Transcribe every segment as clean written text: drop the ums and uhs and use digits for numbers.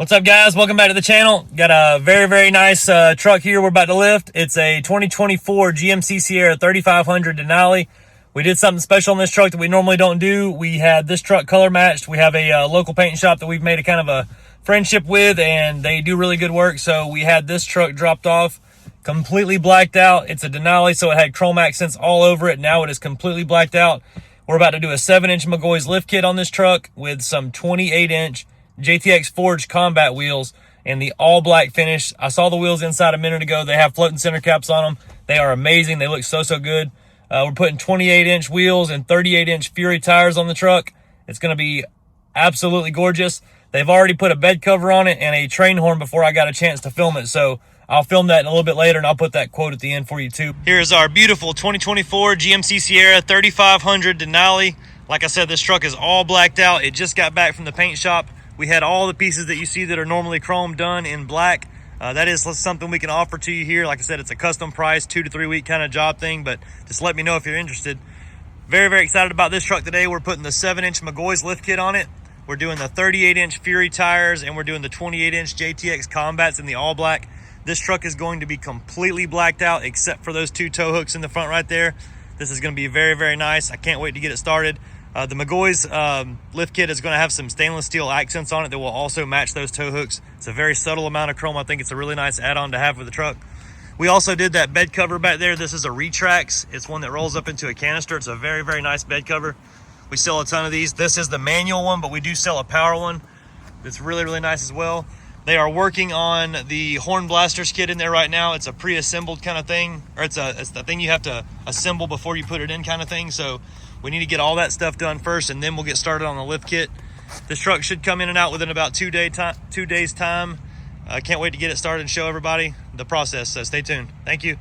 What's up, guys? Welcome back to the channel. Got a very nice truck here we're about to lift. It's a 2024 GMC Sierra 3500 Denali. We did something special on this truck that we normally don't do. We had this truck color matched. We have a local paint shop that we've made a kind of a friendship with, and they do really good work. So we had this truck dropped off completely blacked out. It's a Denali, so it had chrome accents all over it. Now it is completely blacked out. We're about to do a 7-inch McGaughys lift kit on this truck with some 28-inch JTX forged combat wheels and the all black finish. I saw the wheels inside a minute ago. They have floating center caps on them. They are amazing. They look so good. We're putting 28-inch wheels and 38-inch Fury tires on the truck. It's going to be absolutely gorgeous. They've already put a bed cover on it and a train horn before I got a chance to film it. So I'll film that in a little bit later, and I'll put that quote at the end for you too. Here's our beautiful 2024 GMC Sierra 3500 Denali. Like I said, this truck is all blacked out. It just got back from the paint shop. We had all the pieces that you see that are normally chrome done in black. That is something we can offer to you here. Like I said, it's a custom price, 2 to 3 week kind of job thing, but just let me know if you're interested. Very excited about this truck today. We're putting the 7-inch McGaughys lift kit on it. We're doing the 38-inch Fury tires, and we're doing the 28-inch JTX Combats in the all black. This truck is going to be completely blacked out except for those 2 tow hooks in the front right there. This is going to be very nice. I can't wait to get it started. The McGaughys lift kit is going to have some stainless steel accents on it that will also match those tow hooks. It's a very subtle amount of chrome. I think it's a really nice add-on to have with the truck. We also did that bed cover back there. This is a Retrax. It's one that rolls up into a canister. It's a very nice bed cover. We sell a ton of these. This is the manual one, but we do sell a power one. It's really nice as well. They are working on the horn blasters kit in there right now. It's a pre-assembled kind of thing, or it's the thing you have to assemble before you put it in kind of thing. So we need to get all that stuff done first, and then we'll get started on the lift kit. This truck should come in and out within about 2 days time. I can't wait to get it started and show everybody the process, so stay tuned. Thank you.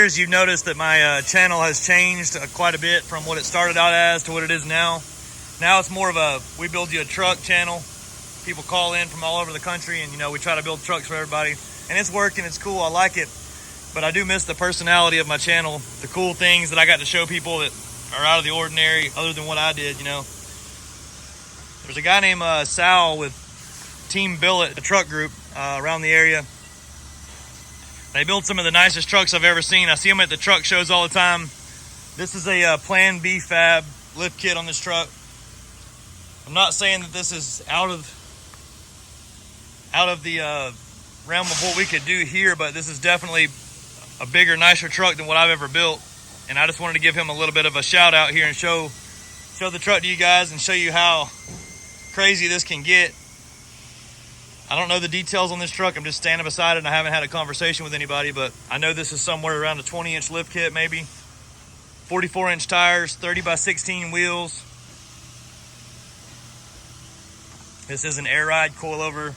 years, you've noticed that my channel has changed quite a bit from what it started out as to what it is now. Now it's more of a we build you a truck channel. People call in from all over the country, and you know, we try to build trucks for everybody, and it's working. It's cool. I like it, but I do miss the personality of my channel, the cool things that I got to show people that are out of the ordinary, other than what I did. You know, there's a guy named Sal with Team Billet, the truck group around the area. They build some of the nicest trucks I've ever seen. I see them at the truck shows all the time. This is a Plan B fab lift kit on this truck. I'm not saying that this is out of the realm of what we could do here, but this is definitely a bigger, nicer truck than what I've ever built. And I just wanted to give him a little bit of a shout out here and show the truck to you guys and show you how crazy this can get. I don't know the details on this truck. I'm just standing beside it, and I haven't had a conversation with anybody, but I know this is somewhere around a 20-inch lift kit, maybe. 44-inch tires, 30x16 wheels. This is an air ride coilover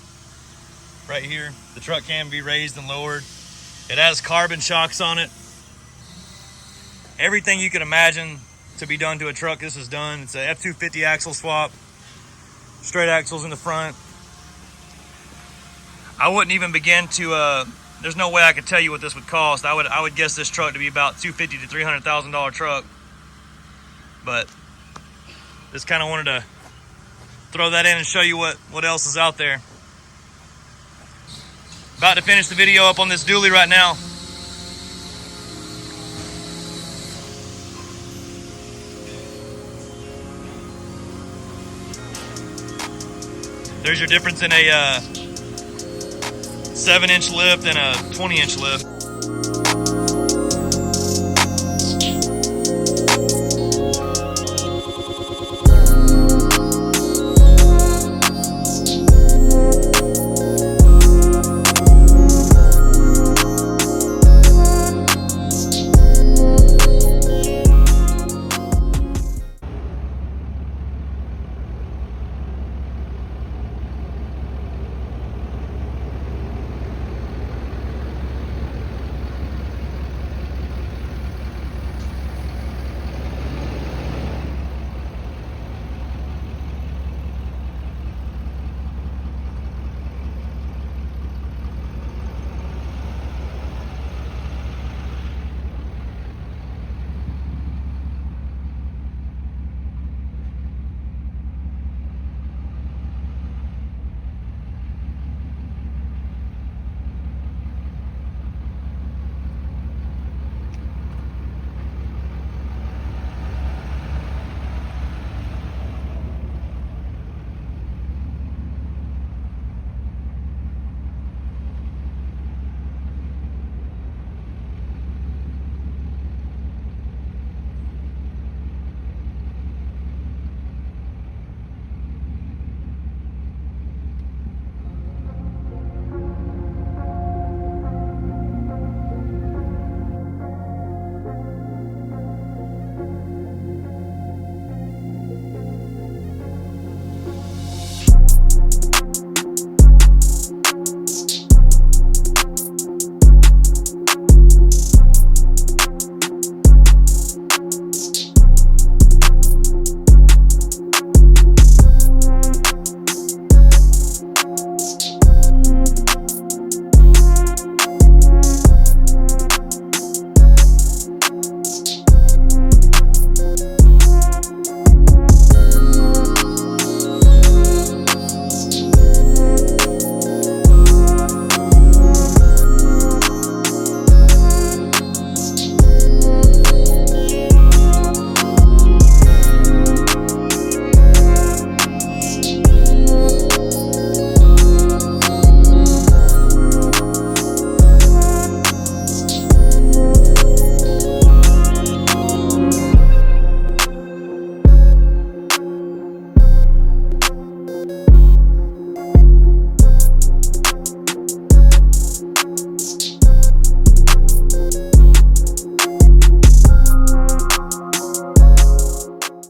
right here. The truck can be raised and lowered. It has carbon shocks on it. Everything you can imagine to be done to a truck, this is done. It's a F250 axle swap. Straight axles in the front. I wouldn't even begin to, there's no way I could tell you what this would cost. I would guess this truck to be about $250,000 to $300,000 truck. But just kind of wanted to throw that in and show you what else is out there. About to finish the video up on this dually right now. There's your difference in a 7-inch lift and a 20-inch lift.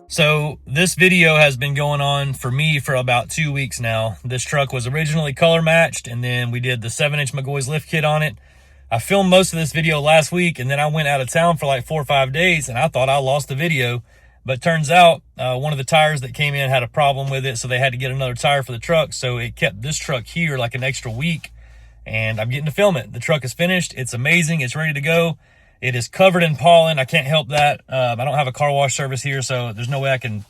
So this video has been going on for me for about 2 weeks now. This truck was originally color matched, and then we did the 7-inch McGaughys lift kit on it. I filmed most of this video last week, and then I went out of town for like 4 or 5 days, and I thought I lost the video. But turns out one of the tires that came in had a problem with it, so they had to get another tire for the truck. So it kept this truck here like an extra week, and I'm getting to film it. The truck is finished. It's amazing. It's ready to go. It is covered in pollen. I can't help that. I don't have a car wash service here, so there's no way I can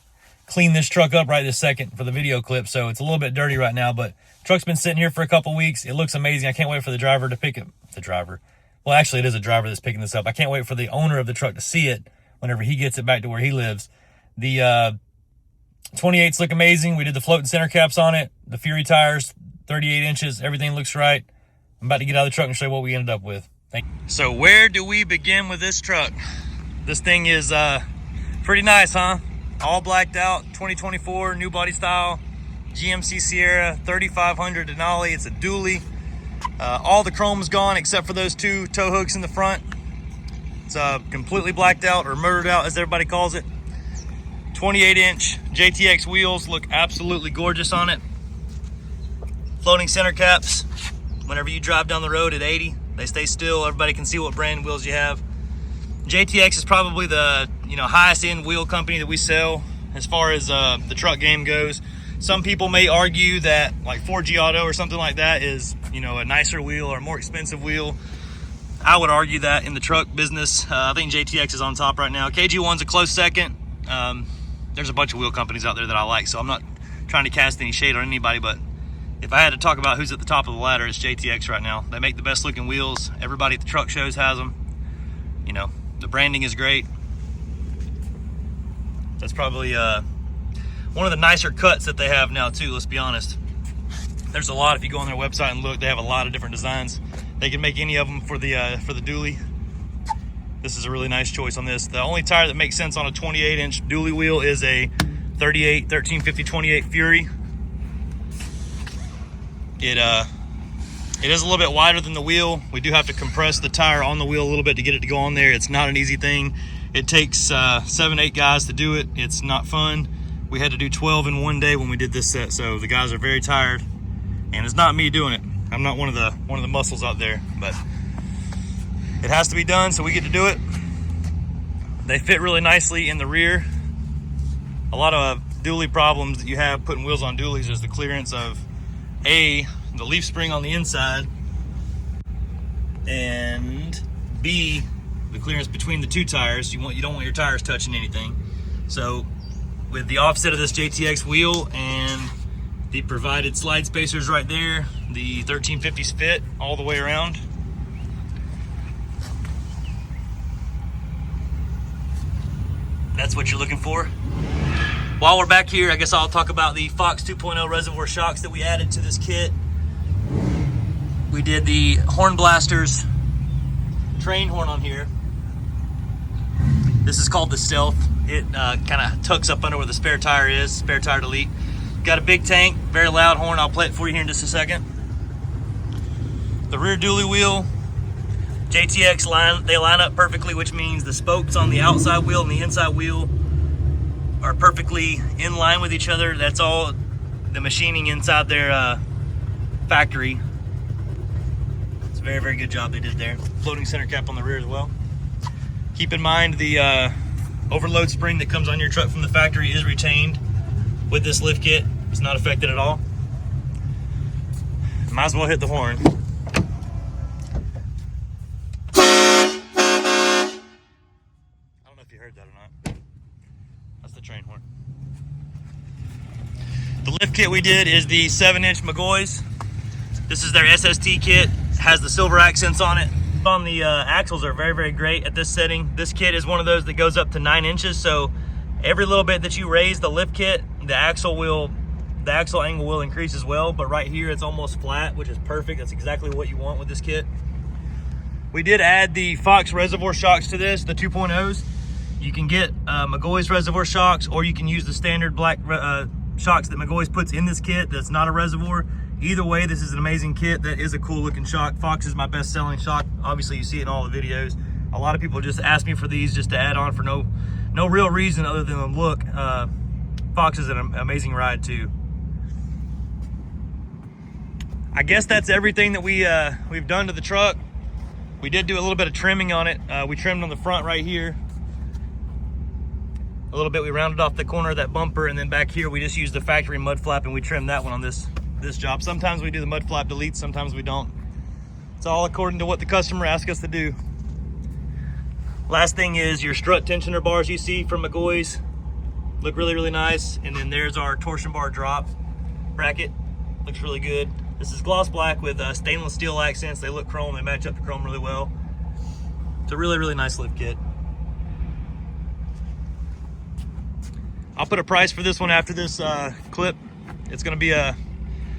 clean this truck up right this second for the video clip. So it's a little bit dirty right now, but truck's been sitting here for a couple weeks. It looks amazing. I can't wait for the driver to pick it. The driver. Well, actually, it is a driver that's picking this up. I can't wait for the owner of the truck to see it whenever he gets it back to where he lives. The 28s look amazing. We did the floating center caps on it. The Fury tires, 38 inches. Everything looks right. I'm about to get out of the truck and show you what we ended up with. So where do we begin with this truck? This thing is pretty nice, huh? All blacked out, 2024, new body style, GMC Sierra, 3500 Denali. It's a dually. All the chrome's gone except for those 2 tow hooks in the front. It's completely blacked out, or murdered out as everybody calls it. 28-inch JTX wheels look absolutely gorgeous on it. Floating center caps. Whenever you drive down the road at 80, they stay still. Everybody can see what brand wheels you have. JTX is probably the highest end wheel company that we sell as far as the truck game goes. Some people may argue that like 4G Auto or something like that is a nicer wheel or a more expensive wheel. I would argue that in the truck business. I think JTX is on top right now. KG1's a close second. There's a bunch of wheel companies out there that I like, so I'm not trying to cast any shade on anybody, but if I had to talk about who's at the top of the ladder, it's JTX right now. They make the best looking wheels. Everybody at the truck shows has them. The branding is great. That's probably one of the nicer cuts that they have now too, let's be honest. There's a lot. If you go on their website and look, they have a lot of different designs. They can make any of them for the dually. This is a really nice choice on this. The only tire that makes sense on a 28-inch dually wheel is a 1350/28 Fury. It is a little bit wider than the wheel. We do have to compress the tire on the wheel a little bit to get it to go on there. It's not an easy thing. It takes 7-8 guys to do it. It's not fun. We had to do 12 in one day when we did this set, so the guys are very tired. And it's not me doing it. I'm not one of the muscles out there, but it has to be done, so we get to do it. They fit really nicely in the rear. A lot of dually problems that you have putting wheels on dualies is the clearance of the leaf spring on the inside, and B, the clearance between the 2 tires. You don't want your tires touching anything. So with the offset of this JTX wheel and the provided slide spacers right there, the 1350s fit all the way around. That's what you're looking for. While we're back here, I guess I'll talk about the Fox 2.0 reservoir shocks that we added to this kit. We did the Horn Blasters train horn on here. This is called the Stealth. It kind of tucks up under where the spare tire is, spare tire delete. Got a big tank, very loud horn. I'll play it for you here in just a second. The rear dually wheel, JTX they line up perfectly, which means the spokes on the outside wheel and the inside wheel are perfectly in line with each other. That's all the machining inside their factory. It's a very, very good job they did there. Floating center cap on the rear as well. Keep in mind the overload spring that comes on your truck from the factory is retained with this lift kit. It's not affected at all. Might as well hit the horn. I don't know if you heard that or not. That's the train horn. The lift kit we did is the 7-inch McGaughys. This is their SST kit. It has the silver accents on it. On the axles are very, very great at this setting. This kit is one of those that goes up to 9 inches, so every little bit that you raise the lift kit, the axle angle will increase as well. But right here it's almost flat, which is perfect. That's exactly what you want with this kit. We did add the Fox reservoir shocks to this, the 2.0s. You can get McGaughys reservoir shocks, or you can use the standard black shocks that McGaughys puts in this kit that's not a reservoir. Either way, this is an amazing kit. That is a cool looking shock. Fox is my best selling shock. Obviously you see it in all the videos. A lot of people just ask me for these just to add on for no real reason other than the look. Fox is an amazing ride too. I guess that's everything that we've done to the truck. We did do a little bit of trimming on it. We trimmed on the front right here. A little bit, we rounded off the corner of that bumper, and then back here we just used the factory mud flap and we trimmed that one on this job. Sometimes we do the mud flap delete, sometimes we don't. It's all according to what the customer asks us to do. Last thing is your strut tensioner bars you see from McGaughys. Look really, really nice. And then there's our torsion bar drop bracket. Looks really good. This is gloss black with stainless steel accents. They look chrome, they match up to chrome really well. It's a really, really nice lift kit. I'll put a price for this one after this clip. It's gonna be a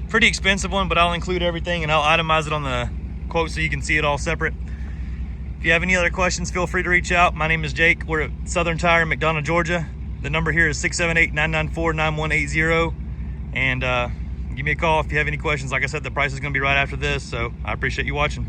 pretty expensive one, but I'll include everything and I'll itemize it on the quote so you can see it all separate. If you have any other questions, feel free to reach out. My name is Jake. We're at Southern Tire in McDonough, Georgia. The number here is 678-994-9180. And give me a call if you have any questions. Like I said, the price is gonna be right after this, so I appreciate you watching.